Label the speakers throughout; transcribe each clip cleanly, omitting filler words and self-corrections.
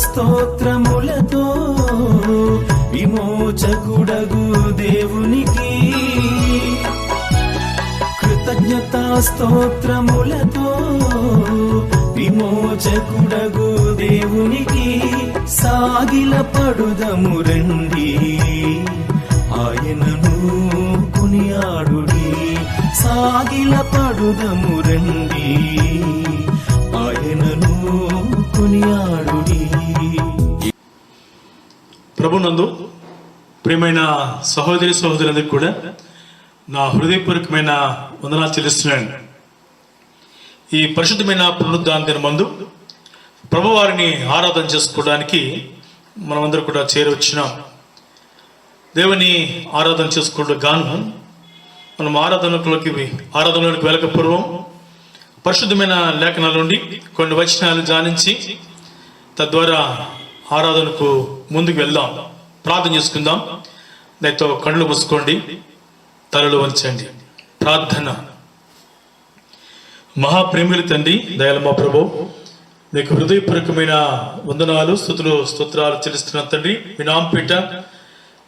Speaker 1: స్తోత్రములతో విమోచకుడగు దేవునికి, కృతజ్ఞతా స్తోత్రములతో విమోచకుడగు దేవునికి సాగిల పడుదము రండి, ఆయనను కొనియాడుడి. సాగిల పడుదము రండి, ఆయనను కొనియాడుడి.
Speaker 2: ప్రభునందు ప్రియమైన సహోదరి సహోదరులందరికీ కూడా నా హృదయపూర్వకమైన వందనాలు చెల్లిస్తున్నాను. ఈ పరిశుద్ధమైన పునరుద్ధాన దినమందు ప్రభువారిని ఆరాధన చేసుకోవడానికి మనమందరూ కూడా చేరవచ్చినాం. దేవుని ఆరాధన చేసుకోవడానికి గాను మనం ఆరాధనలోకి వెళ్ళక పూర్వం పరిశుద్ధమైన లేఖనాల నుండి కొన్ని వచనాలు ధ్యానించి తద్వారా ఆరాధనకు ముందుకు వెళ్దాం. ప్రార్థన చేసుకుందాం. దయతో కళ్ళు మూసుకోండి, తలలు వంచండి. ప్రార్థన. మహాప్రేమికుల తండ్రి, దయాళు మా ప్రభు, మీకు హృదయపూర్వకమైన వందనాలు, స్తుతులు, స్తోత్రాలు చెల్లిస్తున్న తండ్రి. మీ నామపేట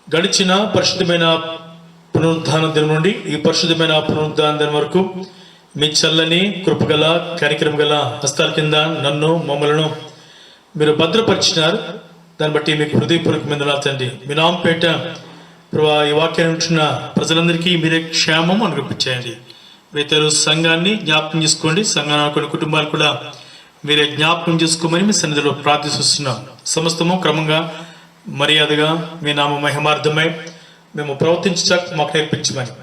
Speaker 2: గడిచిన పరిశుద్ధమైన పునరుద్ధాన దినం నుండి ఈ పరిశుద్ధమైన పునరుద్ధాన దినం వరకు మీ చల్లని కృపగల కనికరం గల హస్తాల కింద నన్ను మమ్మలను మీరు భద్రపరిచినారు. దాన్ని బట్టి మీకు హృదయపూర్వకమైన తండ్రి. మీ నామపేట ప్రభా ఈ వాక్యాన్ని ఉంటున్న ప్రజలందరికీ మీరే క్షేమం అనుగ్రహించండి. రైతులు సంఘాన్ని జ్ఞాపకం చేసుకోండి. సంఘాన్ని కొన్ని కుటుంబాలు కూడా మీరే జ్ఞాపకం చేసుకోమని మీ సన్నిధిలో ప్రార్థిస్తున్నాం. సమస్తము క్రమంగా మర్యాదగా మీ నామ మహిమార్థమై మేము ప్రవర్తించక మాకు నేర్పించమని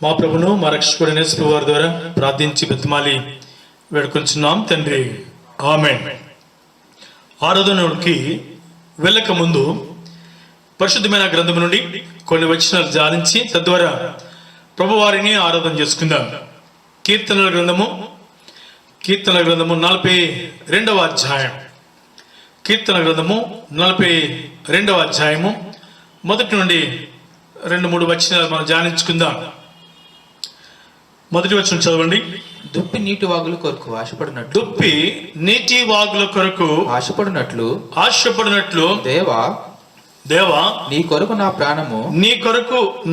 Speaker 2: మా ప్రభును మా రక్షకుడైన యేసు వారి ద్వారా ప్రార్థించి బతిమాలి వేడుకొంచున్నాం తండ్రి. ఆమేన్. ఆరాధనకి వెళ్ళక ముందు పరిశుద్ధమైన గ్రంథం నుండి కొన్ని వచనాలు ధ్యానించి తద్వారా ప్రభువారిని ఆరాధన చేసుకుందాం. కీర్తనల గ్రంథము 42వ అధ్యాయం. కీర్తన గ్రంథము 42వ అధ్యాయము మొదటి నుండి 2-3 వచనాలు మనం ధ్యానించుకుందాం. మొదటి వచనం చదవండి.
Speaker 3: దుప్పి నీటి వాగుల కొరకు ఆశపడినట్లు,
Speaker 2: దుప్పి నీటి వాగుల కొరకు ఆశపడినట్లు దేవా
Speaker 3: నీ కొరకు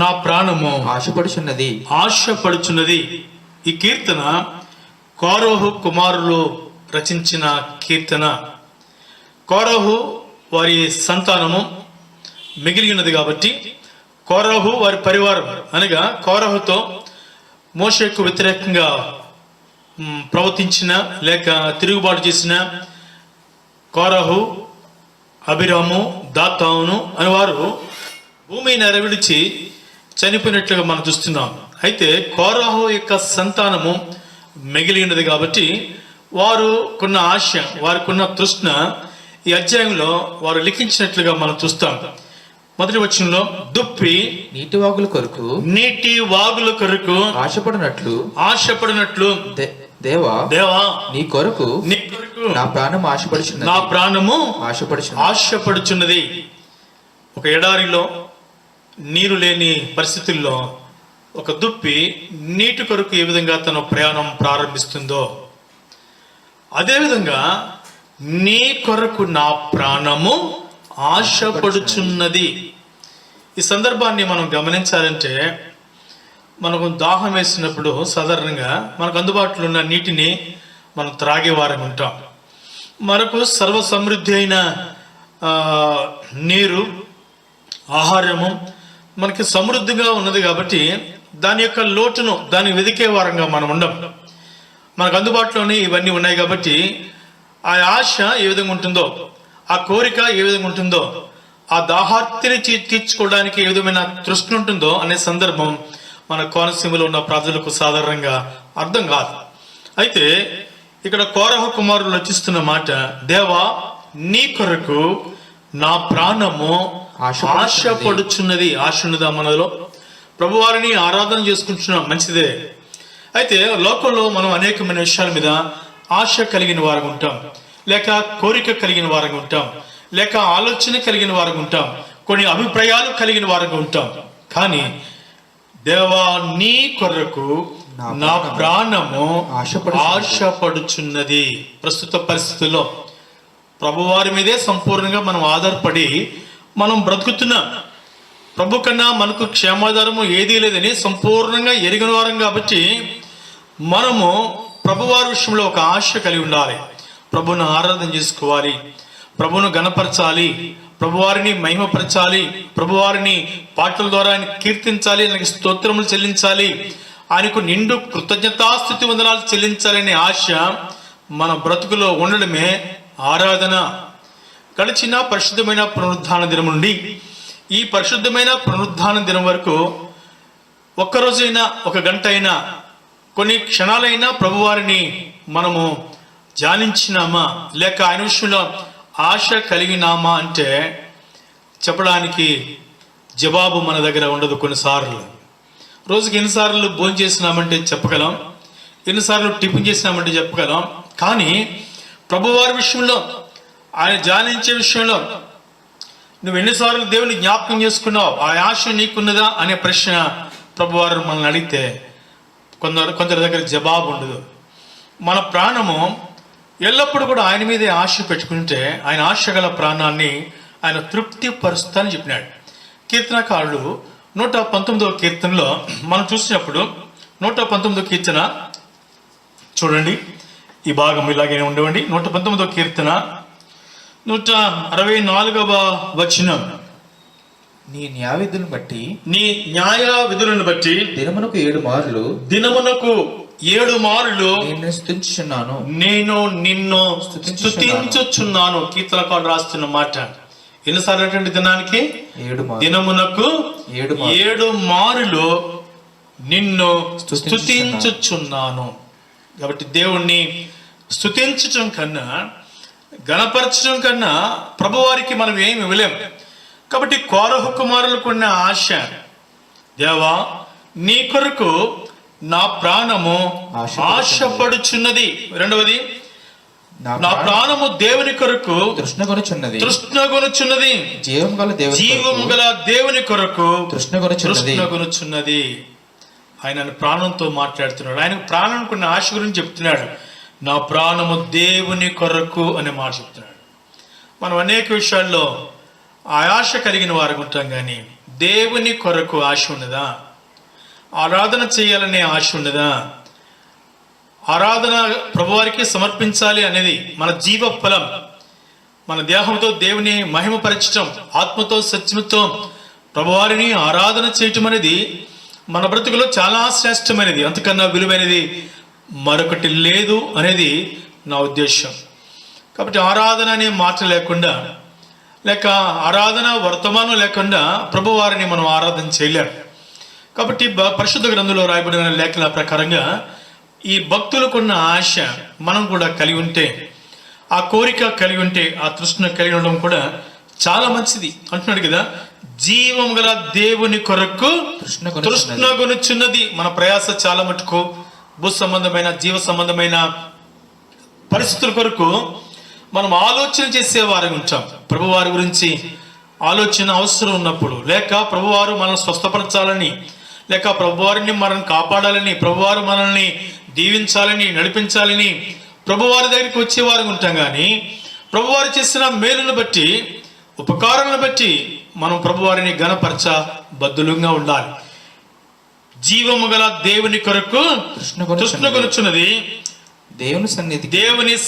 Speaker 3: నా ప్రాణము
Speaker 2: ఆశపడుచున్నది. ఈ కీర్తన కోరహు కుమారులు రచించిన కీర్తన. కోరహు వారి సంతానము మిగిలి ఉన్నది కాబట్టి కోరహు వారి పరివారం అనగా కోరహుతో మోషేకు వ్యతిరేకంగా ప్రవర్తించిన లేక తిరుగుబాటు చేసిన కోరహు, అభిరాము, దాతాను అని వారు భూమిని నెరవిడిచి చనిపోయినట్లుగా మనం చూస్తున్నాం. అయితే కోరహు యొక్క సంతానము మిగిలి ఉన్నది కాబట్టి వారు కొన్న ఆశ, వారికున్న తృష్ణ ఈ అధ్యాయంలో వారు లిఖించినట్లుగా మనం చూస్తాం. మొదటి వచనంలో దుప్పి
Speaker 3: నీటి వాగుల కొరకు ఆశపడినట్లు దేవా నీ కొరకు నా ప్రాణము
Speaker 2: ఆశపడుచున్నది. ఒక ఎడారిలో నీరు లేని పరిస్థితుల్లో ఒక దుప్పి నీటి కొరకు ఏ విధంగా తన ప్రయాణం ప్రారంభిస్తుందో అదేవిధంగా నీ కొరకు నా ప్రాణము ఆశపడుచున్నది. ఈ సందర్భాన్ని మనం గమనించాలంటే మనకు దాహం వేసినప్పుడు సాధారణంగా మనకు అందుబాటులో ఉన్న నీటిని మనం త్రాగేవారం ఉంటాం. మనకు సర్వ సమృద్ధి అయిన నీరు, ఆహారము మనకి సమృద్ధిగా ఉన్నది కాబట్టి దాని యొక్క లోటును దాన్ని వెదికే వారంగా మనం ఉండం. మనకు అందుబాటులోనే ఇవన్నీ ఉన్నాయి కాబట్టి ఆ ఆశ ఏ విధంగా ఉంటుందో, ఆ కోరిక ఏ విధంగా ఉంటుందో, ఆ దాహార్తిని తీర్చుకోవడానికి ఏ విధమైన తృష్ణ ఉంటుందో అనే సందర్భం మన కోనసీమలో ఉన్న ప్రజలకు సాధారణంగా అర్థం కాదు. అయితే ఇక్కడ కోరహ కుమారులు రచిస్తున్న మాట, దేవా నీ కొరకు నా ప్రాణము ఆశపడుచున్నది. ఆశ ఉన్నదా మనలో? ప్రభువారిని ఆరాధన చేసుకుంటున్నాం, మంచిదే. అయితే లోకంలో మనం అనేకమైన విషయాల మీద ఆశ కలిగిన వారు ఉంటాం, లేక కోరిక కలిగిన వారంగా ఉంటాం, లేక ఆలోచన కలిగిన వారంగా ఉంటాం, కొన్ని అభిప్రాయాలు కలిగిన వారంగా ఉంటాం. కానీ దేవా నీ కొరకు నా ప్రాణము ఆశపడుచున్నది. ప్రస్తుత పరిస్థితుల్లో ప్రభువారి మీదే సంపూర్ణంగా మనం ఆధారపడి మనం బ్రతుకుతున్నాం. ప్రభు కన్నా మనకు క్షేమాధారము ఏదీ లేదని సంపూర్ణంగా ఎరిగిన వారం కాబట్టి మనము ప్రభువారి విషయంలో ఒక ఆశ కలిగి ఉండాలి. ప్రభువును ఆరాధన చేసుకోవాలి, ప్రభువును గణపరచాలి, ప్రభువారిని మహిమపరచాలి, ప్రభువారిని పాటల ద్వారా ఆయన కీర్తించాలి, ఆయనకి స్తోత్రములు చెల్లించాలి, ఆయనకు నిండు కృతజ్ఞతాస్తుతి వందనాలు చెల్లించాలనే ఆశ మన బ్రతుకులో ఉండడమే ఆరాధన. గడిచిన పరిశుద్ధమైన పునరుద్ధాన దినం నుండి ఈ పరిశుద్ధమైన పునరుద్ధాన దినం వరకు ఒక్కరోజైనా, ఒక గంట అయినా, కొన్ని క్షణాలైనా ప్రభువారిని మనము ధ్యానించినామా, లేక ఆయన విషయంలో ఆశ కలిగినామా అంటే చెప్పడానికి జవాబు మన దగ్గర ఉండదు. కొన్నిసార్లు రోజుకి ఎన్నిసార్లు భోజనం చేసినామంటే చెప్పగలం, ఎన్నిసార్లు టిఫిన్ చేసినామంటే చెప్పగలం. కానీ ప్రభువారి విషయంలో, ఆయన ధ్యానించే విషయంలో నువ్వు ఎన్నిసార్లు దేవుని జ్ఞాపకం చేసుకున్నావు, ఆ ఆశ నీకున్నదా అనే ప్రశ్న ప్రభువారు మనల్ని అడిగితే కొందరి దగ్గర జవాబు ఉండదు. మన ప్రాణము ఎల్లప్పుడూ కూడా ఆయన మీదే ఆశ పెట్టుకుంటే ఆయన ఆశ గల ప్రాణాన్ని ఆయన తృప్తి పరుస్తానని చెప్పినాడు. కీర్తనకారుడు 119వ కీర్తనలో మనం చూసినప్పుడు 119వ కీర్తన చూడండి, ఈ భాగం ఇలాగే ఉండవండి. 119వ కీర్తన 164వ వచనం.
Speaker 3: నీ న్యాయ విధులను బట్టి,
Speaker 2: నీ న్యాయ విధులను బట్టి
Speaker 3: దినమునకు 7 మార్లు,
Speaker 2: దినమునకు 7 మార్లు
Speaker 3: నేను స్తుతించుచున్నాను,
Speaker 2: నేను నిన్ను స్తుతించుచున్నాను. కీర్తనకారుడు రాస్తున్న మాట. ఎన్నిసార్లు అంటే దినానికి
Speaker 3: 7 మార్లు,
Speaker 2: దినమునకు 7 మార్లు నిన్ను స్తుతించుచున్నాను. కాబట్టి దేవుణ్ణి స్తుతించటం కన్నా, గణపరచడం కన్నా ప్రభువారికి మనం ఏమి ఇవ్వలేము. కాబట్టి కోరహు కుమారులకు ఉన్న ఆశ, దేవా నీ కొరకు నా ప్రాణము ఆశపడుచున్నది. రెండవది, నా ప్రాణము దేవుని కొరకు తృష్ణగొనుచున్నది. జీవము గల దేవుని కొరకు తృష్ణగొనుచున్నది. ఆయన ప్రాణంతో మాట్లాడుతున్నాడు. ఆయన ప్రాణానికి ఉన్న ఆశ గురించి చెప్తున్నాడు. నా ప్రాణము దేవుని కొరకు అనే మాట చెప్తున్నాడు. మనం అనేక విషయాల్లో ఆశ కలిగిన వారు ఉంటాం, కానీ దేవుని కొరకు ఆశ ఉన్నదా? ఆరాధన చేయాలనే ఆశ ఉన్నదా? ఆరాధన ప్రభువారికి సమర్పించాలి అనేది మన జీవ ఫలం. మన దేహంతో దేవుని మహిమపరచటం, ఆత్మతో సత్యముతో ప్రభువారిని ఆరాధన చేయటం అనేది మన బ్రతుకులో చాలా శ్రేష్టమైనది. అంతకన్నా విలువైనది మరొకటి లేదు అనేది నా ఉద్దేశం. కాబట్టి ఆరాధన అనే మాట లేకుండా, లేక ఆరాధన వర్తమానం లేకుండా ప్రభువారిని మనం ఆరాధన చేయలేము. కాబట్టి పరిశుద్ధ గ్రంథంలో రాయబడిన లేఖల ప్రకారంగా ఈ భక్తులకున్న ఆశ మనం కూడా కలిగి ఉంటే, ఆ కోరిక కలిగి ఉంటే, ఆ తృష్ణ కలిగి ఉండడం కూడా చాలా మంచిది. అంటున్నాడు కదా, జీవం గల దేవుని కొరకు తృష్ణగొనుచున్నది. మన ప్రయాస చాలా మటుకు భూ సంబంధమైన, జీవ సంబంధమైన పరిస్థితుల కొరకు మనం ఆలోచన చేసేవారు ఉంటాం. ప్రభువారి గురించి ఆలోచన అవసరం ఉన్నప్పుడు, లేక ప్రభువారు మనల్ని స్వస్థపరచాలని, లేక ప్రభువారిని మనం కాపాడాలని, ప్రభువారు మనల్ని దీవించాలని, నడిపించాలని ప్రభువారి దగ్గరికి వచ్చేవారు ఉంటాం. కానీ ప్రభువారు చేసిన మేలును బట్టి, ఉపకారాలను బట్టి మనం ప్రభువారిని గణపరచ బద్దులుగా ఉండాలి. జీవము గల దేవుని కొరకు తృష్ణగొనుచున్నది. దేవుని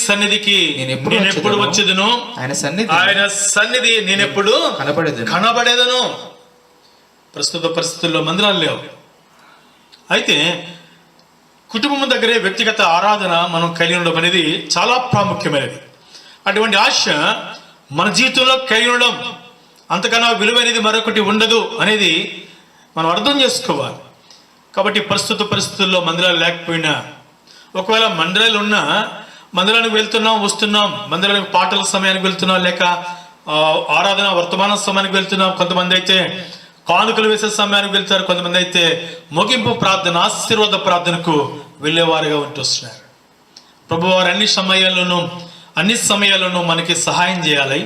Speaker 2: సన్నిధికి నేను ఎప్పుడు వచ్చేదను, ఆయన సన్నిధి నేను ఎప్పుడు కనబడేదను. ప్రస్తుత పరిస్థితుల్లో మందిరాలు లేవు. అయితే కుటుంబం దగ్గరే వ్యక్తిగత ఆరాధన మనం కలిగి ఉండడం అనేది చాలా ప్రాముఖ్యమైనది. అటువంటి ఆశ మన జీవితంలో కలిగి ఉండడం అంతకన్నా విలువైనది మరొకటి ఉండదు అనేది మనం అర్థం చేసుకోవాలి. కాబట్టి ప్రస్తుత పరిస్థితుల్లో మందిరాలు లేకపోయినా, ఒకవేళ మందిరాలు ఉన్నా, మందిరానికి వెళ్తున్నాం, వస్తున్నాం, మందిరానికి పాటల సమయానికి వెళ్తున్నాం, లేక ఆరాధన వర్తమాన సమయానికి వెళ్తున్నాం. కొంతమంది అయితే కానుకలు వేసే సమయానికి వెళ్తారు, కొంతమంది అయితే ముగింపు ప్రార్థన, ఆశీర్వాద ప్రార్థనకు వెళ్ళేవారుగా ఉంటున్నారు. ప్రభువారు అన్ని సమయాల్లోనూ మనకి సహాయం చేయాలి,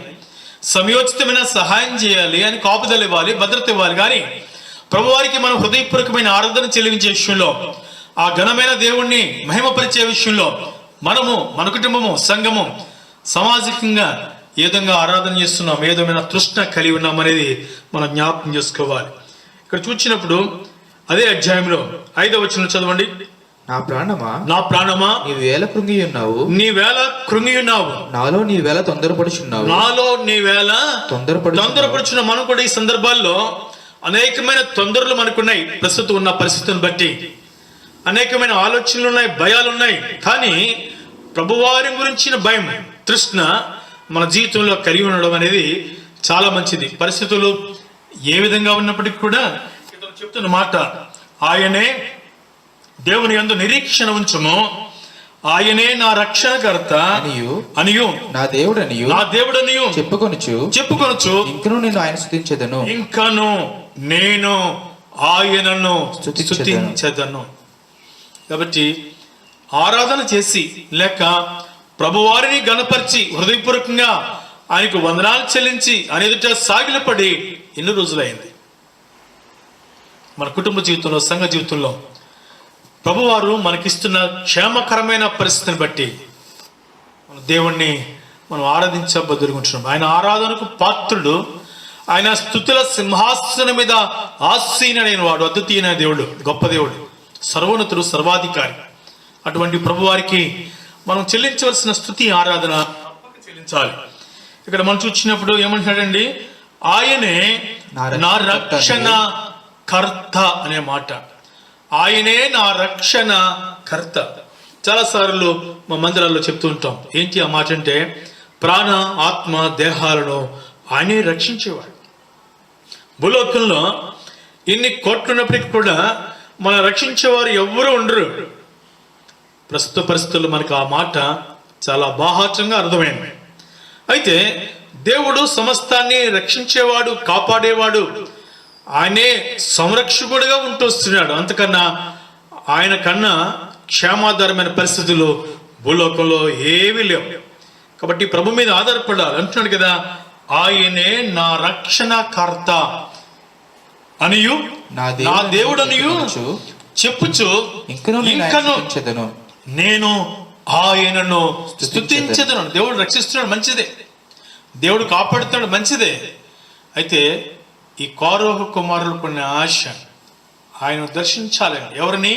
Speaker 2: సమయోచితమైన సహాయం చేయాలి, అని కాపుదల ఇవ్వాలి, భద్రత ఇవ్వాలి. కానీ ప్రభువారికి మనం హృదయపూర్వకమైన ఆరాధన చెల్లించే విషయంలో, ఆ ఘనమైన దేవుణ్ణి మహిమపరిచే విషయంలో మనము, మన కుటుంబము, సంఘము సామాజికంగా ఏ విధంగా ఆరాధన చేస్తున్నాం, ఏ విధమైన తృష్ణ కలిగి ఉన్నాం అనేది మనం జ్ఞాపకం చేసుకోవాలి. ఇక్కడ చూసినప్పుడు అదే అధ్యాయంలో 5వ వచనం చదవండి.
Speaker 3: నా ప్రాణమా,
Speaker 2: నా ప్రాణమా,
Speaker 3: నీ వేళ కృంగి ఉన్నావు,
Speaker 2: నీ వేళ కృంగి ఉన్నావు,
Speaker 3: నాలో నీ వేళ తొందరపడుచున్నావు,
Speaker 2: నాలో నీ వేళ
Speaker 3: తొందరపడుచున్నావు.
Speaker 2: మనం కూడా ఈ సందర్భాల్లో అనేకమైన తొందరలు మనకున్నాయి. ప్రస్తుతం ఉన్న పరిస్థితిని బట్టి అనేకమైన ఆలోచనలు ఉన్నాయి, భయాలు ఉన్నాయి. కానీ ప్రభువారి గురించిన భయం, తృష్ణ మన జీవితంలో కలిగి ఉండడం అనేది చాలా మంచిది. పరిస్థితులు ఏ విధంగా ఉన్నప్పటికీ కూడా ఇతను చెప్తున్న మాట, ఆయనే దేవుని యందు నిరీక్షణ ఉంచుము, ఆయనే నా రక్షణకర్త అనియు
Speaker 3: నా దేవుడనియు చెప్పుకొనుచు ఇంకను నేను ఆయన స్తుతించెదను,
Speaker 2: ఇంకను నేను ఆయనను స్తుతించెదను. కాబట్టి ఆరాధన చేసి లేక ప్రభువారిని గణపరిచి హృదయపూర్వకంగా ఆయనకు వందనాలు చెల్లించి ఆయన ఎదుట సాగిలపడి ఎన్ని రోజులైంది. మన కుటుంబ జీవితంలో, సంఘ జీవితంలో ప్రభువారు మనకిస్తున్న క్షేమకరమైన పరిస్థితిని బట్టి మన దేవుణ్ణి మనం ఆరాధించబద్దుకుంటున్నాం. ఆయన ఆరాధనకు పాత్రుడు, ఆయన స్తుతుల సింహాసనం మీద ఆసీనుడైన వాడు, అద్వితీయమైన దేవుడు, గొప్ప దేవుడు, సర్వోన్నతుడు, సర్వాధికారి. అటువంటి ప్రభువారికి మనం చెల్లించవలసిన స్తుతి ఆరాధన తప్పక చెల్లించాలి. ఇక్కడ మనం చూసినప్పుడు ఏమంటున్నాడండి, ఆయనే నా రక్షణ కర్త అనే మాట. ఆయనే నా రక్షణ కర్త. చాలాసార్లు మా మందిరాల్లో చెప్తూ ఉంటాం. ఏంటి ఆ మాట అంటే, ప్రాణ ఆత్మ దేహాలను ఆయనే రక్షించేవాడు. భూలోకంలో ఎన్ని కోట్లున్నప్పటికీ కూడా మనం రక్షించేవారు ఎవ్వరూ ఉండరు. ప్రస్తుత పరిస్థితుల్లో మనకు ఆ మాట చాలా బాహాటంగా అర్థమైంది. అయితే దేవుడు సమస్తాన్ని రక్షించేవాడు, కాపాడేవాడు, ఆయనే సంరక్షకుడుగా ఉంటూ వస్తున్నాడు. అంతకన్నా ఆయన కన్నా క్షేమాధారమైన పరిస్థితులు భూలోకంలో ఏమీ లేవు. కాబట్టి ప్రభు మీద ఆధారపడాలి అంటున్నాడు కదా, ఆయనే నా రక్షణకర్త అనియు నా దేవుడు అనియు చెప్పుచు ఇంకను నేను ఆయనను స్తుతించెదను. దేవుడు రక్షిస్తున్నాడు, మంచిదే. దేవుడు కాపాడుతున్నాడు, మంచిదే. అయితే ఈ కోరహ కుమారులకు ఉన్న ఆశ, ఆయన దర్శించాలని, ఎవరిని?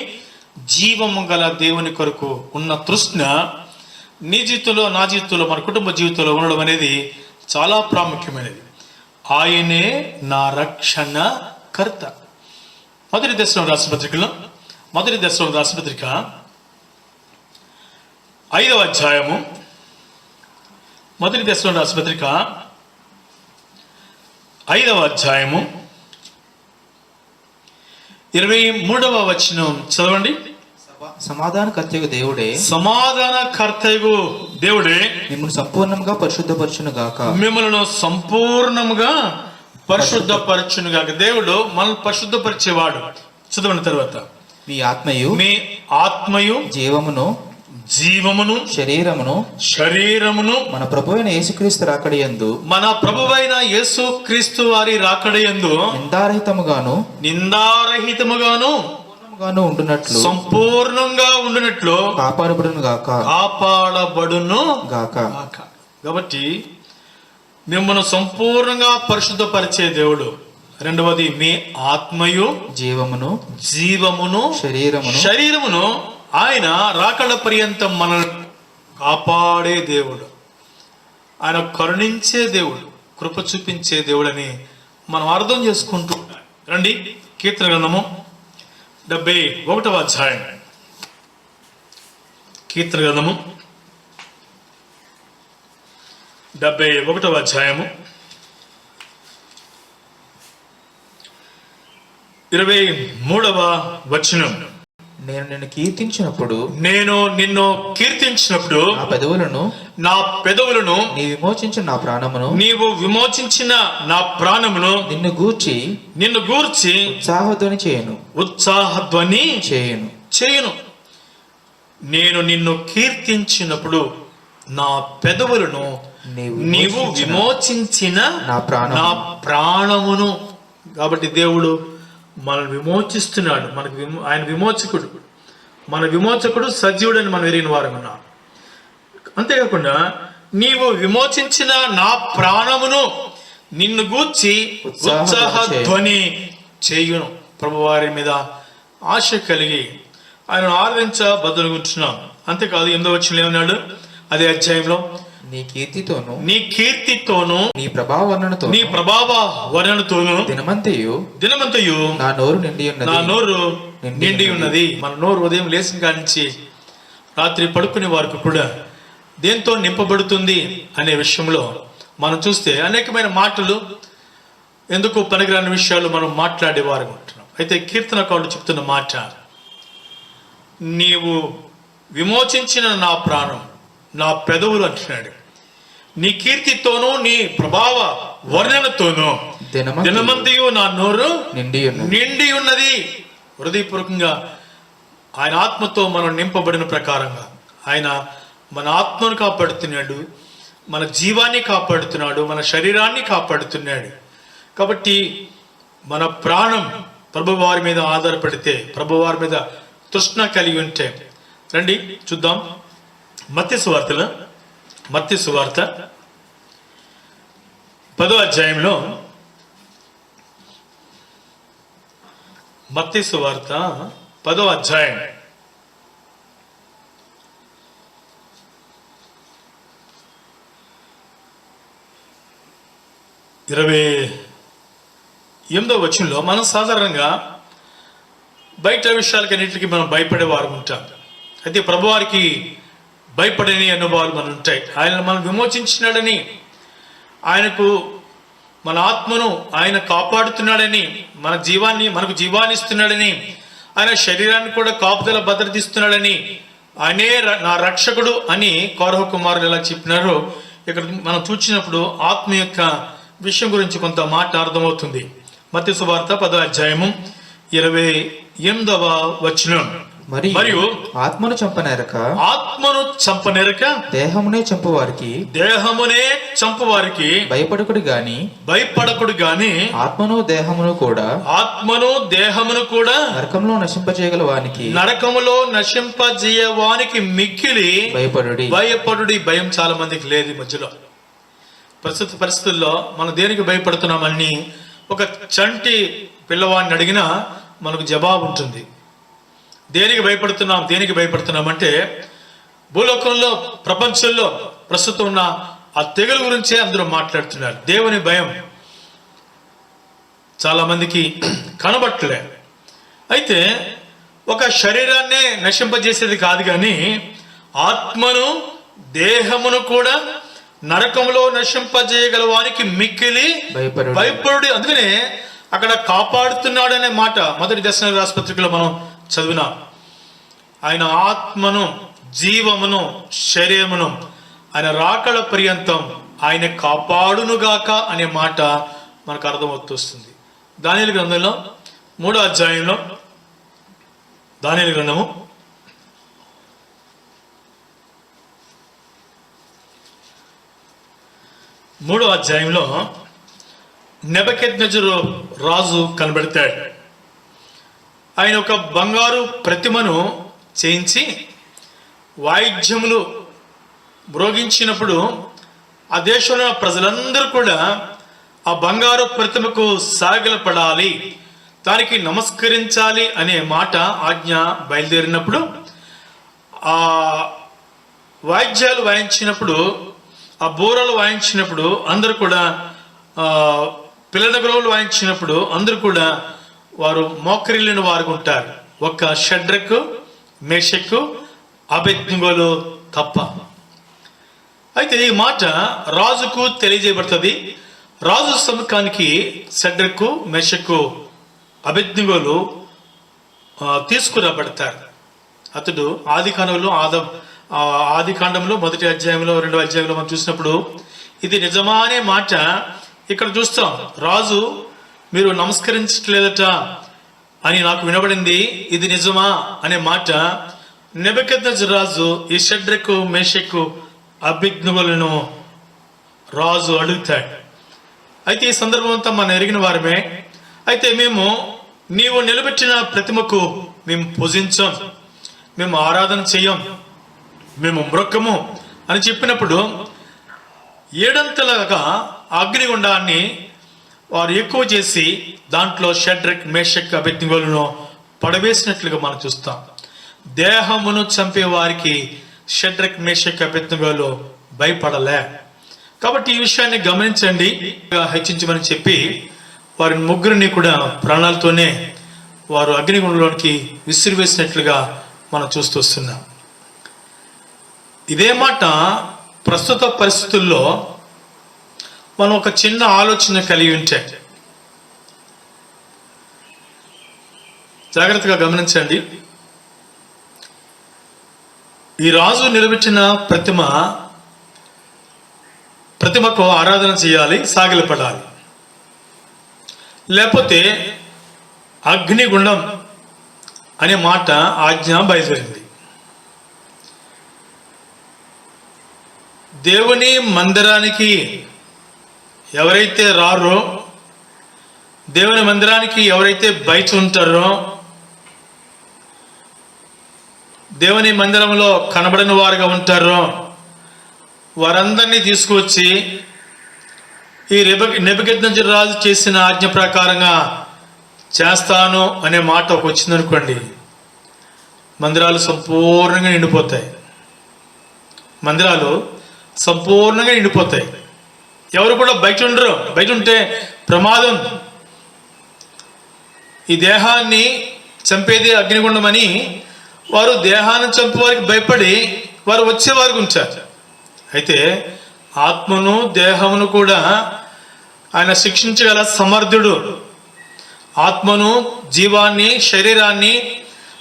Speaker 2: జీవము గల దేవుని కొరకు ఉన్న తృష్ణ నీ జీవితంలో, నా జీవితంలో, మన కుటుంబ జీవితంలో ఉండడం అనేది చాలా ప్రాముఖ్యమైనది. ఆయనే నా రక్షణ కర్త. మొదటి దశలో రాసిన పత్రికలో, మొదటి దశలో రాసిన పత్రిక 5వ అధ్యాయము, మొదటి దశలో రాసిన పత్రిక 5వ అధ్యాయము 23వ వచనం చదవండి.
Speaker 3: సమాధానకర్తయగు దేవుడే,
Speaker 2: సమాధానకర్తయగు దేవుడే
Speaker 3: మిమ్మల్ని సంపూర్ణంగా పరిశుద్ధపరచును గాక,
Speaker 2: మిమ్మల్ని సంపూర్ణముగా పరిశుద్ధపరచును గాక. దేవుడు మనల్ని పరిశుద్ధపరిచేవాడు. చదవండి తర్వాత, మీ ఆత్మయు జీవమును శరీరమును మన ప్రభువైన యేసుక్రీస్తు రాకడయందు, మన ప్రభువైన యేసుక్రీస్తు వారి రాకడయందు నిందారహితముగాను ఉండునట్లు, సంపూర్ణంగా ఉండునట్లు కాపాడబడును గాక. కాబట్టి మిమ్మల్ని సంపూర్ణంగా పరిశుద్ధపరిచే దేవుడు. రెండవది, మీ ఆత్మయు జీవమును శరీరమును ఆయన రాకడ పర్యంతం మనల్ని కాపాడే దేవుడు, ఆయన కరుణించే దేవుడు, కృప చూపించే దేవుడని మనం అర్థం చేసుకుంటూ రండి. కీర్తన గ్రంథము 71వ అధ్యాయం, కీర్తన గ్రంథము 71వ అధ్యాయము 23వ వచనం.
Speaker 3: నేను నిన్ను కీర్తించినప్పుడు,
Speaker 2: నా పెదవులను నీవు విమోచించిన నా ప్రాణమును నిన్ను గూర్చి ఉత్సాహధ్వని చేయను. నేను నిన్ను కీర్తించినప్పుడు నా పెదవులను నీవు విమోచించిన నా ప్రాణమును. కాబట్టి దేవుడు మనల్ని విమోచిస్తున్నాడు. ఆయన విమోచకుడు, మన విమోచకుడు సజీవుడని మనం ఎరిగిన వారు ఉన్నాం. అంతేకాకుండా నీవు విమోచించిన నా ప్రాణమును నిన్ను గూర్చి ఉత్సాహ ధ్వని చేయును. ప్రభువారి మీద ఆశ కలిగి ఆయనను ఆరాధించ బదులుగుంటున్నాం. అంతేకాదు 8వ వచనంలో ఏమన్నాడు? అదే అధ్యాయంలో,
Speaker 3: నీ కీర్తితోను
Speaker 2: నీ
Speaker 3: ప్రభావ
Speaker 2: వర్ణనతోను దినమంతయు
Speaker 3: నా నోరు
Speaker 2: నిండి ఉన్నది. మన నోరు ఉదయం లేచిన కాడి నుంచి రాత్రి పడుకునే వారికి కూడా దేంతో నింపబడుతుంది అనే విషయంలో మనం చూస్తే అనేకమైన మాటలు, ఎందుకు పనికిరాని విషయాలు మనం మాట్లాడేవారు ఉంటున్నాం. అయితే కీర్తనకారుడు చెప్తున్న మాట, నీవు విమోచించిన నా ప్రాణం, నా పెదవులు అంటున్నాడు, నీ కీర్తితోనూ నీ ప్రభావ వర్ణనతోనూ దినమంతయు నా నోరు నిండి ఉన్నది. హృదయపూర్వకంగా ఆయన ఆత్మతో మనం నింపబడిన ప్రకారంగా ఆయన మన ఆత్మను కాపాడుతున్నాడు, మన జీవాన్ని కాపాడుతున్నాడు, మన శరీరాన్ని కాపాడుతున్నాడు. కాబట్టి మన ప్రాణం ప్రభువారి మీద ఆధారపడితే, ప్రభువారి మీద తృష్ణ కలిగి ఉంటే, రండి చూద్దాం. మత్తయి సువార్త 10వ అధ్యాయంలో, మత్తయి సువార్త 10వ అధ్యాయం 28వ వచనంలో మనం సాధారణంగా బయట విషయాలకన్నింటికి మనం భయపడేవారు ఉంటాం. అయితే ప్రభువారికి భయపడని అనుభవాలు మనం ఉంటాయి. ఆయన మనం విమోచించినాడని, ఆయనకు మన ఆత్మను ఆయన కాపాడుతున్నాడని, మనకు జీవాన్ని ఇస్తున్నాడని, ఆయన శరీరాన్ని కూడా కాపుదల భద్రతిస్తున్నాడని, ఆయనే నా రక్షకుడు అని కౌరవ కుమారులు ఎలా చెప్పినారో ఇక్కడ మనం చూసినప్పుడు ఆత్మ యొక్క విషయం గురించి కొంత మాట అర్థమవుతుంది. మత్తయి సువార్త 10వ అధ్యాయము 28వ వచనం, మరియు
Speaker 3: ఆత్మను
Speaker 2: చంపనేరక
Speaker 3: దేహమునే చంపువారికి భయపడకుడు గాని ఆత్మను దేహమును కూడా నరకములో నశింపజేయవానికి మిక్కిలి భయపడుడి. భయం చాలా మందికి లేదు. ఈ మధ్యలో ప్రస్తుత పరిస్థితుల్లో మనం దేనికి భయపడుతున్నామని ఒక చంటి పిల్లవాడిని అడిగినా మనకు జవాబు ఉంటుంది. దేనికి భయపడుతున్నాం అంటే భూలోకంలో, ప్రపంచంలో ప్రస్తుతం ఉన్న ఆ తెగులు గురించే అందరూ మాట్లాడుతున్నారు. దేవుని భయం చాలా మందికి కనబట్టలే. అయితే ఒక శరీరాన్నే నశింపజేసేది కాదు కానీ ఆత్మను దేహమును కూడా నరకంలో నశింపజేయగలవానికి మిక్కిలి భయపడు. అందుకనే అక్కడ కాపాడుతున్నాడు అనే మాట మొదటి దశరథ ఆసుపత్రికలో మనం చదివినాం. ఆయన ఆత్మను, జీవమును, శరీరమును ఆయన రాకడ పర్యంతం ఆయన కాపాడునుగాక అనే మాట మనకు అర్థమవుతుంది. దానియేలు గ్రంథంలో 3వ అధ్యాయంలో, దానియేలు గ్రంథము 3వ అధ్యాయంలో నెబుకద్నెజరు రాజు కనబడతాడు. ఆయన ఒక బంగారు ప్రతిమను చేయించి వాయిద్యములు మ్రోగించినప్పుడు ఆ దేశంలో ప్రజలందరూ కూడా ఆ బంగారు ప్రతిమకు సాగిలపడాలి, దానికి నమస్కరించాలి అనే మాట ఆజ్ఞ బయలుదేరినప్పుడు, ఆ వాయిద్యాలు వాయించినప్పుడు, ఆ బూరలు వాయించినప్పుడు అందరూ కూడా, పిల్లనగరువులు వాయించినప్పుడు అందరూ కూడా వారు మోకరిల్లిన వారు ఉంటారు, ఒక్క షడ్రకు, మేషకు, అబేద్నెగోలు తప్ప. అయితే ఈ మాట రాజుకు తెలియజేయబడుతుంది. రాజు సముఖానికి షడ్రకు, మేషకు, అబేద్నెగోలు తీసుకురాబడతారు. అతడు ఆదికాండంలో 1వ అధ్యాయంలో 2వ అధ్యాయంలో మనం చూసినప్పుడు ఇది నిజమా అనే మాట ఇక్కడ చూస్తాం. రాజు మీరు నమస్కరించట్లేదట అని నాకు వినబడింది, ఇది నిజమా అనే మాట నెబుకద్నెజరు రాజు ఈ షడ్రకు, మేషకు, అబేద్నెగోలను రాజు అడుగుతాడు. అయితే ఈ సందర్భం అంతా మనం ఎరిగిన వారమే. అయితే నీవు నిలబెట్టిన ప్రతిమకు మేము పూజించాం, మేము ఆరాధన చెయ్యం, మేము మ్రొక్కము అని చెప్పినప్పుడు
Speaker 2: ఏడంతలుగా అగ్నిగుండాన్ని వారు ఎక్కువ చేసి దాంట్లో షడ్రక్ మేషక్ అబేద్నెగోలను పడవేసినట్లుగా మనం చూస్తాం. దేహమును చంపే వారికి షడ్రక్ మేషక్ అబేద్నెగోలు భయపడలే. కాబట్టి ఈ విషయాన్ని గమనించండి, హెచ్చించమని చెప్పి వారి ముగ్గురిని కూడా ప్రాణాలతోనే వారు అగ్నిగుండంలోనికి విసిరివేసినట్లుగా మనం చూస్తూ వస్తున్నాం. ఇదే మాట ప్రస్తుత పరిస్థితుల్లో మనం ఒక చిన్న ఆలోచన కలిగి ఉంటే, జాగ్రత్తగా గమనించండి. ఈ రాజు నిలబెట్టిన ప్రతిమకు ఆరాధన చేయాలి, సాగిలపడాలి, లేకపోతే అగ్నిగుండం అనే మాట ఆజ్ఞ బయలుదేరింది. దేవుని మందిరానికి ఎవరైతే రారో, దేవుని మందిరానికి ఎవరైతే బయట ఉంటారో, దేవుని మందిరంలో కనబడని వారుగా ఉంటారో వారందరినీ తీసుకువచ్చి ఈ నెబుకద్నెజరు రాజు చేసిన ఆజ్ఞ ప్రకారంగా చేస్తాను అనే మాట ఒక వచ్చిందనుకోండి, మందిరాలు సంపూర్ణంగా నిండిపోతాయి. మందిరాలు సంపూర్ణంగా నిండిపోతాయి. ఎవరు కూడా బయట ఉండరు. బయట ఉంటే ప్రమాదం. ఈ దేహాన్ని చంపేది అగ్నిగుండమని వారు దేహాన్ని చంపే వారికి భయపడి వారు వచ్చేవారికి ఉంచారు. అయితే ఆత్మను దేహమును కూడా ఆయన శిక్షించగల సమర్థుడు. ఆత్మను, జీవాన్ని, శరీరాన్ని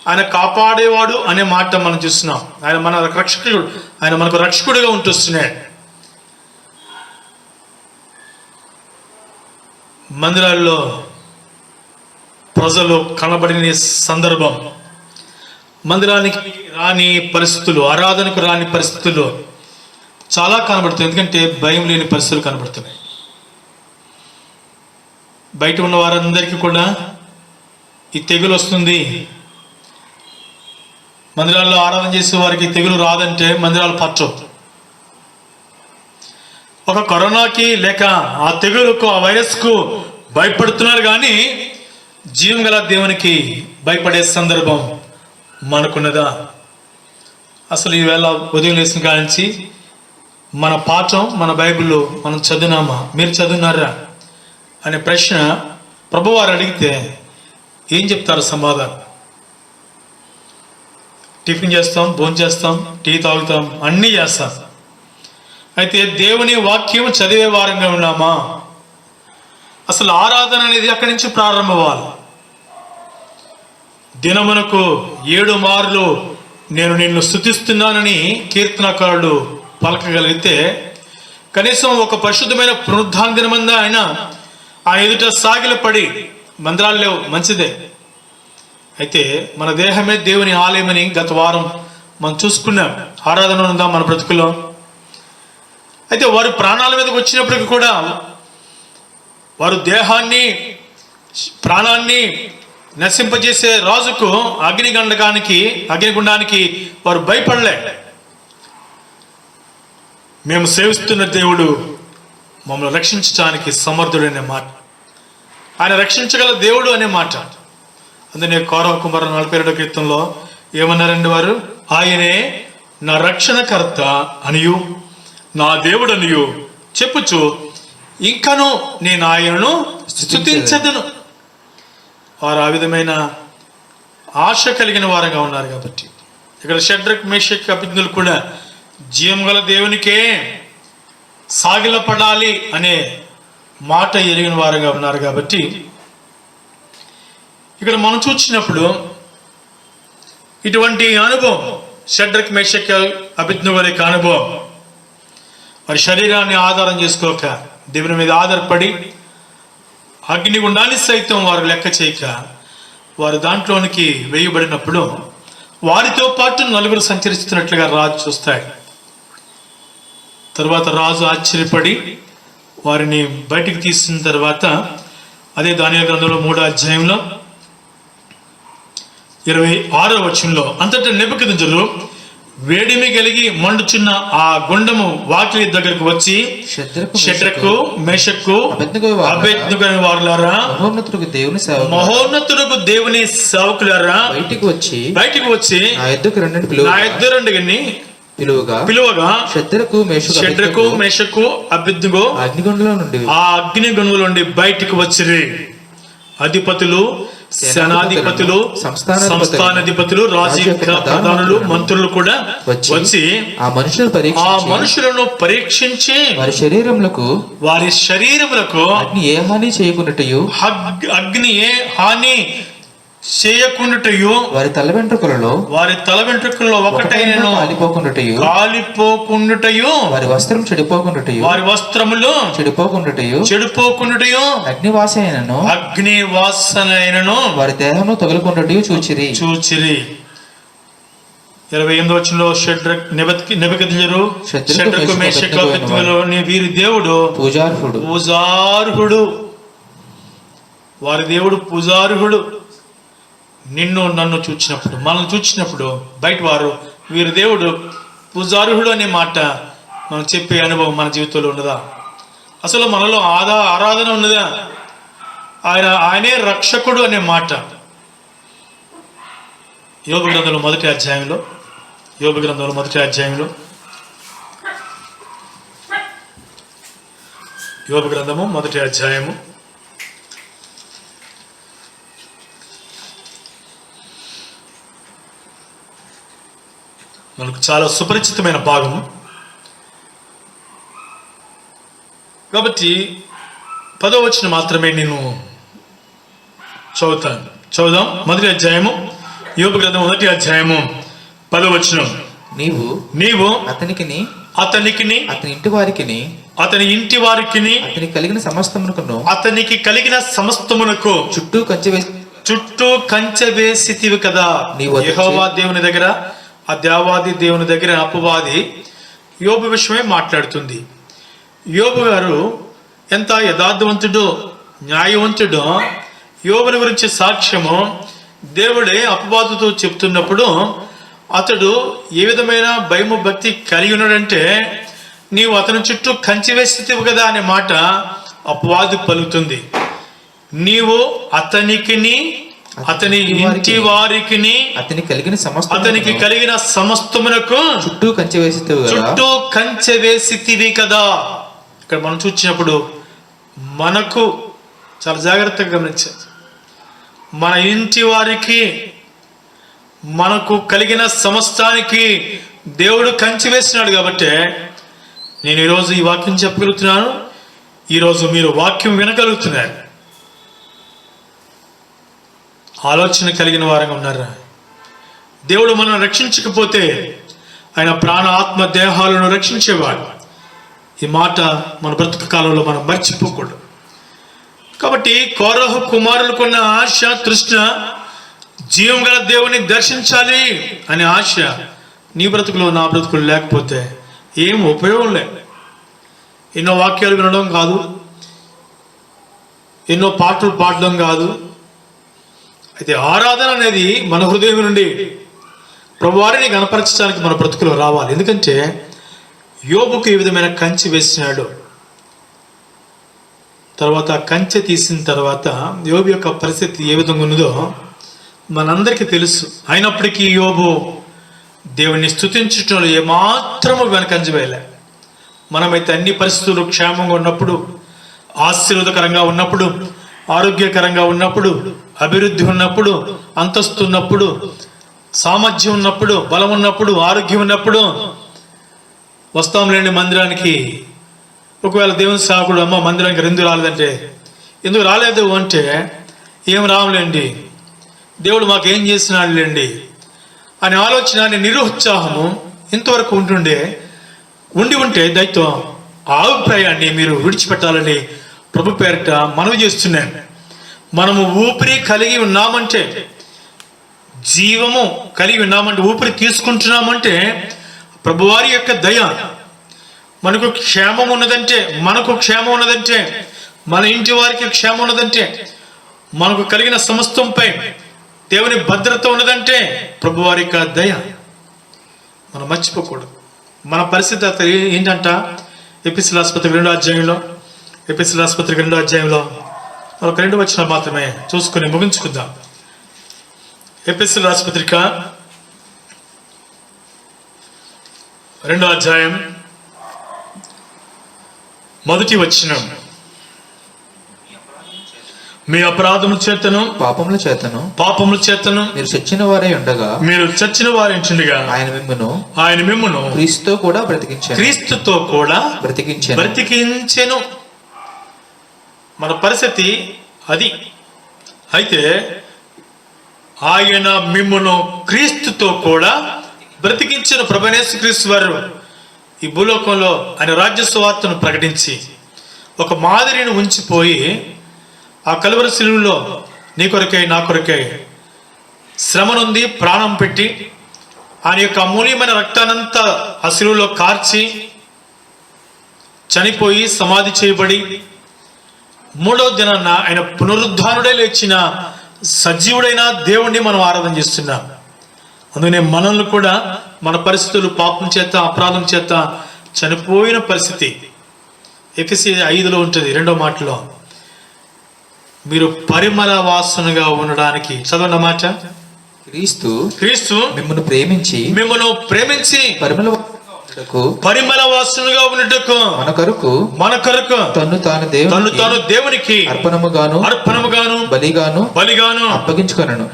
Speaker 2: ఆయన కాపాడేవాడు అనే మాట మనం చూస్తున్నాం. ఆయన మన రక్షకుడు, ఆయన మనకు రక్షకుడిగా ఉంటుస్తున్నాడు. మందిరాల్లో ప్రజలు కనబడిన సందర్భం, మందిరానికి రాని పరిస్థితులు, ఆరాధనకు రాని పరిస్థితులు చాలా కనబడుతుంది. ఎందుకంటే భయం లేని పరిస్థితులు కనబడుతున్నాయి. బయట ఉన్న వారందరికీ కూడా ఈ తెగులు వస్తుంది. మందిరాల్లో ఆరాధన చేసే వారికి తెగులు రాదంటే మందిరాలు పట్టవు. ఒక కరోనాకి లేక ఆ తెగులుకు, ఆ వైరస్కు భయపడుతున్నారు కానీ జీవం గల దేవునికి భయపడే సందర్భం మనకున్నదా? అసలు ఈవేళ ఉదయం లేచిన కానించి మన పాఠం, మన బైబిల్లో మనం చదివినామా, మీరు చదివినారా అనే ప్రశ్న ప్రభువారు అడిగితే ఏం చెప్తారు సమాధానం? టిఫిన్ చేస్తాం, భోజనం చేస్తాం, టీ తాగుతాం, అన్నీ చేస్తాం. అయితే దేవుని వాక్యం చదివే వారంగా ఉన్నామా? అసలు ఆరాధన అనేది అక్కడి నుంచి ప్రారంభమవ్వాలి. దినమునకు 7 మార్లు నేను నిన్ను స్తుతిస్తున్నానని కీర్తనకారుడు పలకగలిగితే కనీసం ఒక పరిశుద్ధమైన పునరుద్ధాన దినమందా ఆయన ఎదుట సాగిలపడి, మందిరాలు లేవు మంచిదే, అయితే మన దేహమే దేవుని ఆలయమని గత వారం మనం చూసుకున్నాం. ఆరాధన ఉందా మన బ్రతుకులో? అయితే వారు ప్రాణాల మీదకి వచ్చినప్పటికీ కూడా వారు దేహాన్ని, ప్రాణాన్ని నశింపజేసే రాజుకు, అగ్నిగుండానికి వారు భయపడలే. మేము సేవిస్తున్న దేవుడు మమ్మల్ని రక్షించడానికి సమర్థుడనే మాట, ఆయన రక్షించగల దేవుడు అనే మాట. అందుకే కౌరవ కుమార 42వ కీర్తనలో ఏమన్నారండి వారు? ఆయనే నా రక్షణకర్త అనియు నా దేవుడు అనియు చెప్పుచు ఇంకను నేను ఆయనను స్తుతించదును. వారు ఆ విధమైన ఆశ కలిగిన వారంగా ఉన్నారు. కాబట్టి ఇక్కడ షడ్రక్ మేషక్ అబేద్నెగోలు కూడా జీవం గల దేవునికే సాగిలపడాలి అనే మాట ఎరిగిన వారంగా ఉన్నారు. కాబట్టి ఇక్కడ మనం చూసినప్పుడు ఇటువంటి అనుభవం, షడ్రక్ మేషక్ అబేద్నెగోల యొక్క అనుభవం, వారి శరీరాన్ని ఆధారం చేసుకోక దేవుని మీద ఆధారపడి అగ్నిగుండాన్ని సైతం వారు లెక్క చేయక వారు దాంట్లోనికి వేయబడినప్పుడు వారితో పాటు 4 సంచరిస్తున్నట్లుగా రాజు చూస్తాడు. తర్వాత రాజు ఆశ్చర్యపడి వారిని బయటికి తీసిన తర్వాత అదే దానియేలు గ్రంథంలో 3వ అధ్యాయంలో 26వ వచనంలో అంతటా నెబుకద్నెజరు వేడిమి కలిగి మండుచున్న ఆ గుండము వాకిలి దగ్గరకు వచ్చి షడ్రకు మేషక్కు అబేద్నెగో వారులారా, మహోన్నతుడుకు దేవుని సేవకులారా, బయటికి వచ్చి నా యొద్దకు రండి పిలువగా షడ్రకు మేషక్కు అబేద్నెగో ఆ అగ్నిగుండంలో నుండి బయటికి వచ్చిరి. అధిపతులు, సేనాధిపతులు, సంస్థానాధిపతులు, రాజకీయ ప్రధానులు, మంత్రులు కూడా వచ్చి ఆ మనుషులను పరీక్షించి వారి శరీరములకు అగ్ని ఏ హాని చేయకుండాటయు వారి తల వెంట్రుకలలో ఒకటైనను కాలిపోకుండాటయు వారి వస్త్రములు చెడిపోకుండాటయు అగ్నివాసనైనను వారి దేహము తగులుకుండాటయు చూచిరి. 28వ వచనంలో నెబుకద్నెజరు షడ్రకు మేషకు అబేద్నెగోలో వీరి దేవుడు పూజార్హుడు, వారి దేవుడు పూజార్హుడు. నిన్ను నన్ను చూచినప్పుడు, మనల్ని చూచినప్పుడు బయట వారు వీరి దేవుడు పూజార్హుడు అనే మాట మనం చెప్పే అనుభవం మన జీవితంలో ఉన్నదా? అసలు మనలో ఆరాధన ఉన్నదా? ఆయనే రక్షకుడు అనే మాట యోబు గ్రంథంలో మొదటి అధ్యాయంలో యోబు గ్రంథము మొదటి అధ్యాయము మనకు చాలా సుపరిచితమైన భాగం కాబట్టి 10వ వచనం మాత్రమే నేను చదువుదాం. మొదటి అధ్యాయము, యోబు గ్రంథం మొదటి అధ్యాయము 10వ వచనం. నీవు అతనికిని అతని ఇంటి వారికిని అతనికి కలిగిన సమస్తమునకు చుట్టూ కంచె వేసితివి కదా. యెహోవా దేవుని దగ్గర, ఆ దేవాది దేవుని దగ్గర అపవాది యోబు విషయమే మాట్లాడుతుంది. యోబు గారు ఎంత యథార్థవంతుడో న్యాయవంతుడో యోబుని గురించి సాక్ష్యము దేవుడే అపవాదుతో చెప్తున్నప్పుడు అతడు ఏ విధమైన భయము భక్తి కలిగి ఉన్నాడంటే, నీవు అతని చుట్టూ కంచె వేసితివి కదా అనే మాట అపవాది పలుకుతుంది. నీవు అతనికిని అతని ఇంటి వారికిని అతనికి కలిగిన సమస్తమునకు చుట్టూ కంచె వేసితివి కదా. ఇక్కడ మనం చూసినప్పుడు మనకు చాలా జాగ్రత్తగా గమనించాలి. మన ఇంటి వారికి, మనకు కలిగిన సమస్తానికి దేవుడు కంచె వేసినాడు. కాబట్టి నేను ఈరోజు ఈ వాక్యం చెప్పగలుగుతున్నాను, ఈరోజు మీరు వాక్యం వినగలుగుతున్నారు. ఆలోచన కలిగిన వారంగా ఉన్నారా? దేవుడు మనం రక్షించకపోతే ఆయన ప్రాణ ఆత్మ దేహాలను రక్షించేవాడు. ఈ మాట మన బ్రతుకు కాలంలో మనం మర్చిపోకూడదు. కాబట్టి కోరహు కుమారులకున్న ఆశ, తృష్ణ, జీవం గల దేవుని దర్శించాలి అనే ఆశ నీ బ్రతుకులో నా బ్రతుకులు లేకపోతే ఏం ఉపయోగం లేదు. ఎన్నో వాక్యాలు వినడం కాదు, ఎన్నో పాటలు పాడడం కాదు. అయితే ఆరాధన అనేది మన హృదయం నుండి ప్రభువారిని గణపరచడానికి మన బ్రతుకులో రావాలి. ఎందుకంటే యోబుకు ఈ విధమైన కంచె వేసినాడు. తర్వాత కంచె తీసిన తర్వాత యోబు యొక్క పరిస్థితి ఏ విధంగా ఉన్నదో మనందరికీ తెలుసు. అయినప్పటికీ యోబు దేవుని స్తుతించటంలో ఏమాత్రము వెనకంజ వేయలే. మనమైతే అన్ని పరిస్థితులు క్షేమంగా ఉన్నప్పుడు, ఆశీర్వాదకరంగా ఉన్నప్పుడు, ఆరోగ్యకరంగా ఉన్నప్పుడు, అభివృద్ధి ఉన్నప్పుడు, అంతస్తు ఉన్నప్పుడు, సామర్థ్యం ఉన్నప్పుడు, బలం ఉన్నప్పుడు, ఆరోగ్యం ఉన్నప్పుడు వస్తాంలేండి మందిరానికి. ఒకవేళ దేవుని సేవకుడు అమ్మ మందిరానికి ఎందుకు రాలేదంటే, ఎందుకు రాలేదు అంటే ఏం రాములేండి, దేవుడు మాకేం చేసినాడు లేండి అనే ఆలోచన, నిరుత్సాహము ఇంతవరకు ఉంటే దయతో ఆ అభిప్రాయాన్ని మీరు విడిచిపెట్టాలని ప్రభు పేరిట మనవి చేస్తున్నాను. మనము ఊపిరి కలిగి ఉన్నామంటే, జీవము కలిగి ఉన్నామంటే, ఊపిరి తీసుకుంటున్నామంటే ప్రభువారి యొక్క దయ. మనకు క్షేమం ఉన్నదంటే, మన ఇంటి వారికి క్షేమం ఉన్నదంటే, మనకు కలిగిన సమస్తంపై దేవుని భద్రత ఉన్నదంటే ప్రభువారి యొక్క దయ. మనం మర్చిపోకూడదు. మన పరిస్థితి అతను ఏంటంట, ఎపిసిల్ ఆసుపత్రికి 2వ అధ్యాయంలో, ఎపిసిల్ ఆసుపత్రికి 2వ అధ్యాయంలో ఒక 2 వచనాలు మాత్రమే చూసుకుని ముగించుకుందాం. ఎపిసిల్ ఆసుపత్రిక 2వ అధ్యాయం 1వ వచనం. మీ అపరాధముల చేతను
Speaker 4: పాపముల చేతను మీరు చచ్చిన వారై ఉండగా ఆయన మిమ్మును క్రీస్తుతో కూడా
Speaker 2: బ్రతికించెను. మన పరిస్థితి అది. అయితే ఆయన మిమ్మును క్రీస్తుతో కూడా బ్రతికించిన ప్రభువైన యేసుక్రీస్తు వారు ఈ భూలోకంలో ఆయన రాజ్య సువార్తను ప్రకటించి ఒక మాదిరిని ఉంచిపోయి ఆ కలువరి శిలువలో నీ కొరకై నా కొరకై శ్రమనుంది, ప్రాణం పెట్టి ఆయన యొక్క అమూల్యమైన రక్తానంతా ఆ శిలువలో కార్చి చనిపోయి సమాధి చేయబడి 3వ దినాన ఆయన పునరుద్ధానుడే లేచిన సజీవుడైన దేవుణ్ణి మనం ఆరాధన చేస్తున్నాం. అందుకనే మనల్ని కూడా మన పరిస్థితులు పాపం చేత అపరాధం చేత చనిపోయిన పరిస్థితి ఎఫెసీ 5లో ఉంటుంది 2వ మాటలో. మీరు పరిమళ వాసనగా ఉండడానికి చదవండి మాట.
Speaker 4: క్రీస్తు మిమ్మల్ని ప్రేమించి పరిమళ వాసనగా ఉన్నట్టుకు మన కొరకు తన్ను తాను దేవునికి అర్పణముగాను బలిగాను అప్పగించుకొనెను.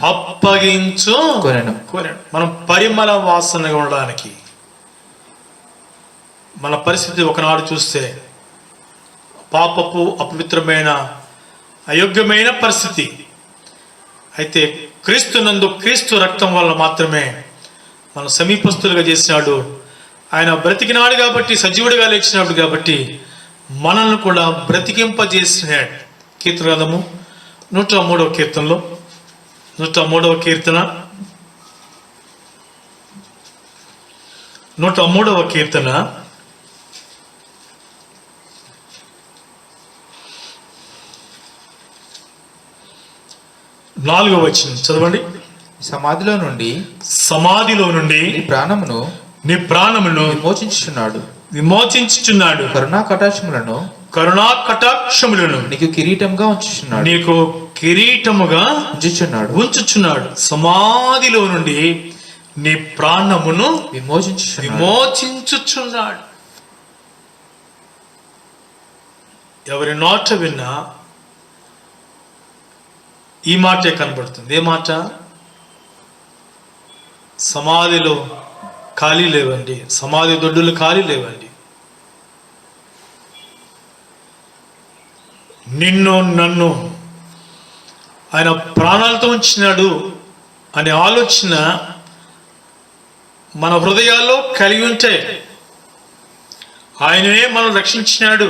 Speaker 2: మనం పరిమళ వాసనగా ఉండడానికి. మన పరిస్థితి ఒకనాడు చూస్తే పాపపు అపవిత్రమైన అయోగ్యమైన పరిస్థితి. అయితే క్రీస్తు రక్తం వల్ల మాత్రమే మనం సమీపస్తులుగా చేసినాడు. ఆయన బ్రతికినాడు కాబట్టి, సజీవుడిగా లేచినాడు కాబట్టి మనల్ని కూడా బ్రతికింపజేసినాడు. కీర్తన గ్రంథము 103వ కీర్తనలో 103వ కీర్తన 103వ కీర్తన 4వ వచనం చదవండి.
Speaker 4: సమాధిలో నుండి
Speaker 2: నీ ప్రాణమును విమోచించుచున్నాడు.
Speaker 4: కరుణా కటాక్షములను నీకు కిరీటముగా
Speaker 2: ఉంచుచున్నాడు. సమాధిలో నుండి నీ ప్రాణమును విమోచించుచున్నాడు. ఎవరి నోట విన్నా ఈ మాటే కనబడుతుంది. ఏ మాట? సమాధిలో ఖాళీ లేవండి, సమాధి దొడ్డులు ఖాళీ లేవండి. నిన్ను నన్ను ఆయన ప్రాణాలతో ఉంచినాడు అనే ఆలోచన మన హృదయాల్లో కలిగి ఉంటే, ఆయనే మనం రక్షించినాడు,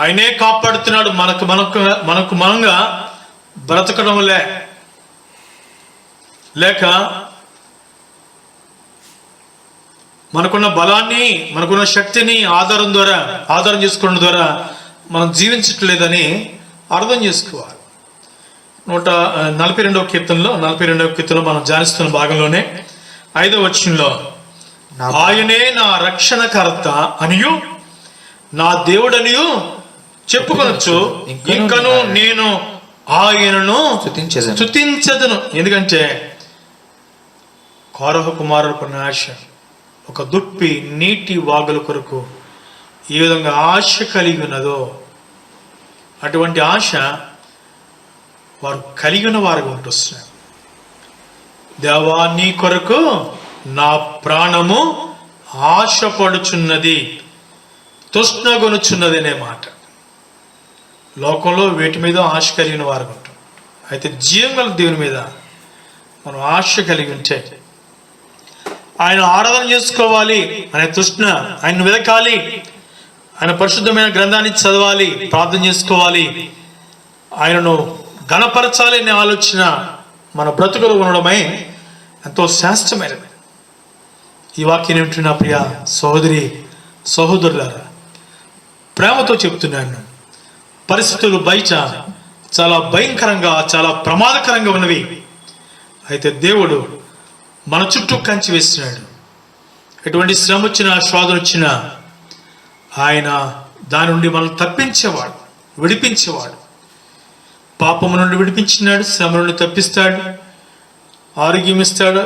Speaker 2: ఆయనే కాపాడుతున్నాడు, మనకు మనంగా బ్రతకడం లేక మనకున్న బలాన్ని, మనకున్న శక్తిని ఆధారం చేసుకోవడం ద్వారా మనం జీవించట్లేదని అర్థం చేసుకోవాలి. 142వ కీర్తనలో మనం ధ్యానిస్తున్న భాగంలోనే 5వ వచనంలో ఆయనే నా రక్షణకర్త అనియు నా దేవుడనియు చెప్పుకొనొచ్చు, ఇంకను నేను ఆయనను స్తుతించెదను. ఎందుకంటే కోరహ కుమారుడుకున్న ఆశ, ఒక దుప్పి నీటి వాగుల కొరకు ఏ విధంగా ఆశ కలిగి ఉన్నదో అటువంటి ఆశ వారు కలిగిన వారుగా ఉంటున్నారు. దేవా నీ కొరకు నా ప్రాణము ఆశపడుచున్నది, తృష్ణగొనుచున్నది అనే మాట. లోకంలో వేటి మీద ఆశ కలిగిన వారు ఉంటాం. అయితే జీవగల దేవుని మీద మనం ఆశ కలిగి ఉంటే, ఆయన ఆరాధన చేసుకోవాలి అనే తృష్ణ, ఆయన వెదకాలి, ఆయన పరిశుద్ధమైన గ్రంథాన్ని చదవాలి, ప్రార్థన చేసుకోవాలి, ఆయనను గణపరచాలి అనే ఆలోచన మన బ్రతుకులు ఉండడమే ఎంతో శ్రేష్టమైనది. ఈ వాక్యం ఏమిటి నా ప్రియ సహోదరులారా, ప్రేమతో చెప్తున్నాను. పరిస్థితులు బయట చాలా భయంకరంగా, చాలా ప్రమాదకరంగా ఉన్నవి. అయితే దేవుడు మన చుట్టూ కంచి వేసినాడు. ఎటువంటి శ్రమ వచ్చినా, శోధన వచ్చినా ఆయన దాని నుండి మనల్ని తప్పించేవాడు, విడిపించేవాడు. పాపము నుండి విడిపించినాడు, శ్రమ నుండి తప్పిస్తాడు, ఆరోగ్యం ఇస్తాడు,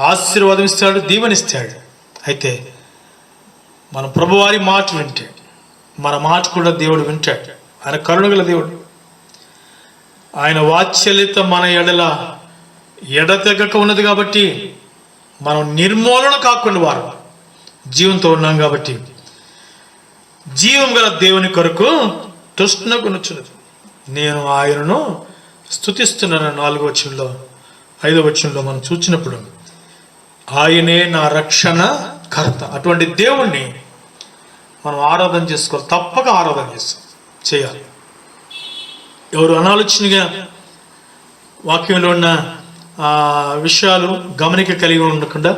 Speaker 2: ఆశీర్వాదం ఇస్తాడు, దీవెనిస్తాడు. అయితే మన ప్రభువారి మాట వింటే మన మాట కూడా దేవుడు వింటాడు. ఆయన కరుణగల దేవుడు. ఆయన వాత్సల్యత మన ఎడతెగక ఉన్నది కాబట్టి మనం నిర్మూలన కాకుండా వారు జీవంతో ఉన్నాం కాబట్టి జీవం గల దేవుని కొరకు తృష్ణ కొనుచున్నది. నేను ఆయనను స్తుతిస్తున్నాను. 4వ వచనంలో 5వ వచనంలో మనం చూసినప్పుడు ఆయనే నా రక్షణ కర్త. అటువంటి దేవుణ్ణి మనం ఆరాధన చేసుకోవాలి, తప్పక ఆరాధన చేయాలి. ఎవరు అనాలోచనగా వాక్యంలో ఉన్న విషయాలు గమనిక కలిగి ఉండకుండా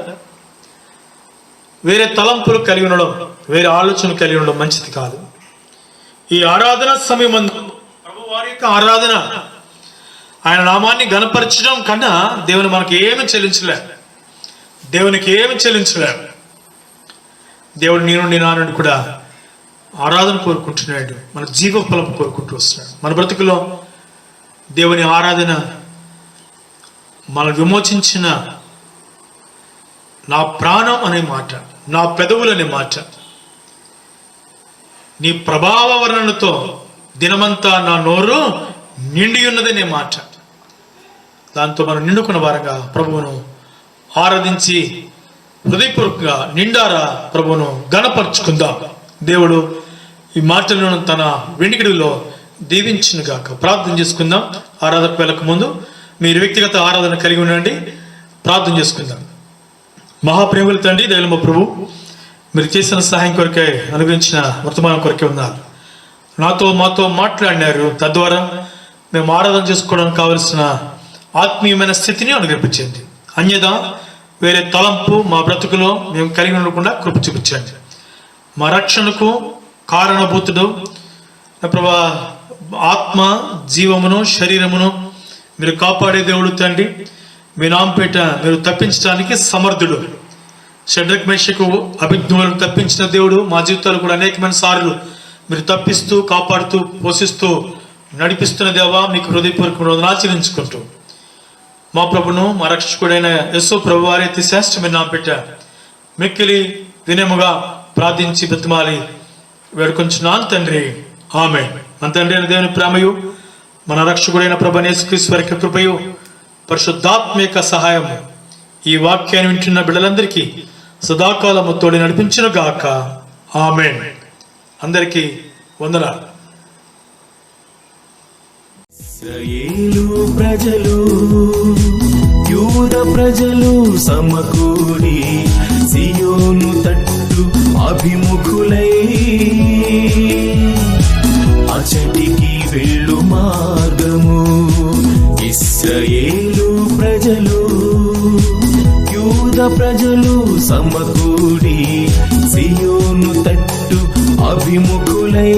Speaker 2: వేరే తలంపులు కలిగి ఉండడం, వేరే ఆలోచనలు కలిగి ఉండడం మంచిది కాదు. ఈ ఆరాధన సమయం ప్రభువారి యొక్క ఆరాధన, ఆయన నామాన్ని గణపరచడం కన్నా దేవుని మనకి ఏమి చెల్లించలే, దేవునికి ఏమి చెల్లించలే. దేవుడు నీ నుండి నా నుండి కూడా ఆరాధన కోరుకుంటున్నాడు, మన జీవ ఫలం కోరుకుంటూ వస్తున్నాడు. మన బ్రతుకులో దేవుని ఆరాధన మన విమోచించిన నా ప్రాణం అనే మాట, నా పెదవులు అనే మాట, నీ ప్రభావ వర్ణనతో దినమంతా నా నోరు నిండి ఉన్నదనే మాట, దాంతో మనం నిండుకున్న వారంగా ప్రభువును ఆరాధించి హృదయపూర్వకంగా నిండారా ప్రభువును గణపరుచుకుందాం. దేవుడు ఈ మాటలను తన వెనుకడిలో దీవించునుగాక. ప్రార్థన చేసుకుందాం. ఆరాధనకు వెళ్ళక ముందు మీరు వ్యక్తిగత ఆరాధన కలిగి ఉండండి. ప్రార్థన చేసుకుందాం. మహాప్రేమల తండ్రి, దయలమ ప్రభు, మీరు చేసిన సహాయం కొరకే, అనుగ్రహించిన వర్తమానం కొరకే ఉన్నారు. మాతో మాట్లాడినారు. తద్వారా మేము ఆరాధన చేసుకోవడానికి కావలసిన ఆత్మీయమైన స్థితిని అనుగ్రహించండి. అన్యదా వేరే తలంపు మా బ్రతుకులో మేము కలిగి ఉండకుండా కృప చూపించండి. మా రక్షణకు కారణభూతుడు ప్రభా, ఆత్మ జీవమును శరీరమును మీరు కాపాడే దేవుడు తండ్రి. మీ నామపేట మీరు తప్పించడానికి సమర్థుడు. షడ్రక్ మేషకు అభిజ్ఞులను తప్పించిన దేవుడు మా జీవితాలు కూడా అనేకమైన సార్లు మీరు తప్పిస్తూ, కాపాడుతూ, పోషిస్తూ నడిపిస్తున్న దేవా, మీకు హృదయపూర్వక ఆచరించుకుంటూ మా ప్రభును, మా రక్షకుడైన యేసు ప్రభు వారి అతి శ్రేష్టమైన నామపేట మిక్కిలి వినయముగా ప్రార్థించి బ్రతిమాలి వేడుకొంచున్నాను తండ్రి. ఆమేన్. మన తండ్రి అయిన దేవుని ప్రేమయు, మన రక్షకుడైన ప్రభువైన యేసుక్రీస్తు వారి కృపయు, పరిశుద్ధాత్మ సహాయం ఈ వాక్యాన్ని వింటున్న బిడ్డలందరికీ సదాకాలము తోడి నడిపించును గాక. ఆమేన్. అందరికీ వందనాలు.
Speaker 1: ఇశ్రాయేలు ప్రజలు, యూద ప్రజలు సమకూడి సియోను తట్టు అభిముఖులై అచటికి వెళ్ళు మార్గము. ఇశ్రాయేలు ప్రజలు, యూద ప్రజలు సమకూడి సియోను తట్టు అభిముఖులై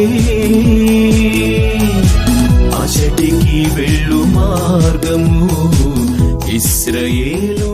Speaker 1: అచటికి వెళ్ళు మార్గము. ఇశ్రాయేలు